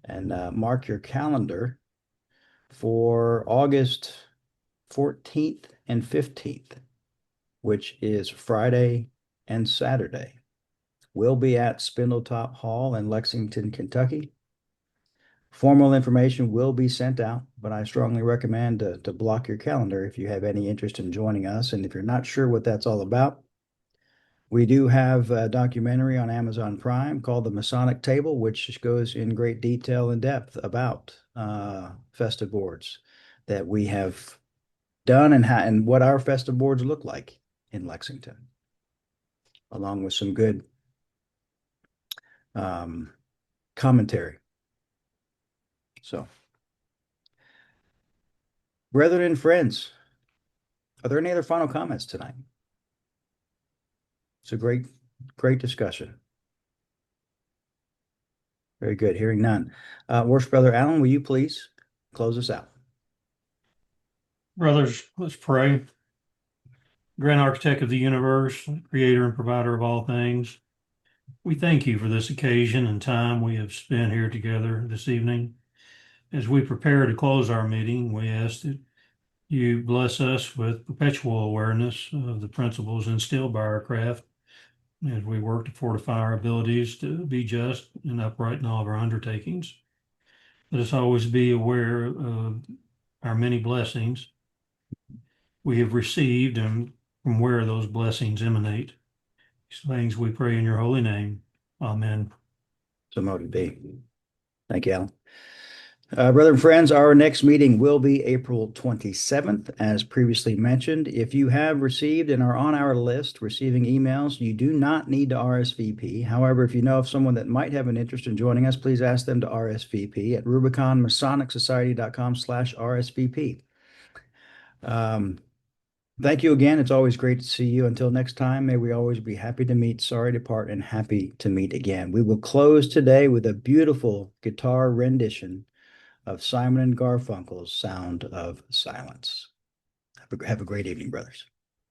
and mark your calendar for August 14th and 15th, which is Friday and Saturday. will be at Spindletop Hall in Lexington, Kentucky. Formal information will be sent out, but I strongly recommend to block your calendar if you have any interest in joining us. And if you're not sure what that's all about, we do have a documentary on Amazon Prime called The Masonic Table, which goes in great detail and depth about festive boards that we have done and what our festive boards look like in Lexington, along with some good commentary. So, brethren and friends, are there any other final comments tonight? It's a great discussion. Very good. Hearing none. Worship Brother Allen, will you please close us out? Brothers, let's pray. Grand Architect of the universe, creator and provider of all things, we thank you for this occasion and time we have spent here together this evening. As we prepare to close our meeting, we ask that you bless us with perpetual awareness of the principles instilled by our craft as we work to fortify our abilities to be just and upright in all of our undertakings. Let us always be aware of our many blessings we have received and from where those blessings emanate. These things we pray in your holy name. Amen. So mote it be. Thank you, Alan. Brother and friends, our next meeting will be April 27th, as previously mentioned. If you have received and are on our list receiving emails, you do not need to RSVP. However, if you know of someone that might have an interest in joining us, please ask them to RSVP at rubiconmasonicsociety.com/RSVP. Thank you again. It's always great to see you. Until next time, may we always be happy to meet, sorry to part, and happy to meet again. We will close today with a beautiful guitar rendition of Simon and Garfunkel's Sound of Silence. Have a great evening, brothers.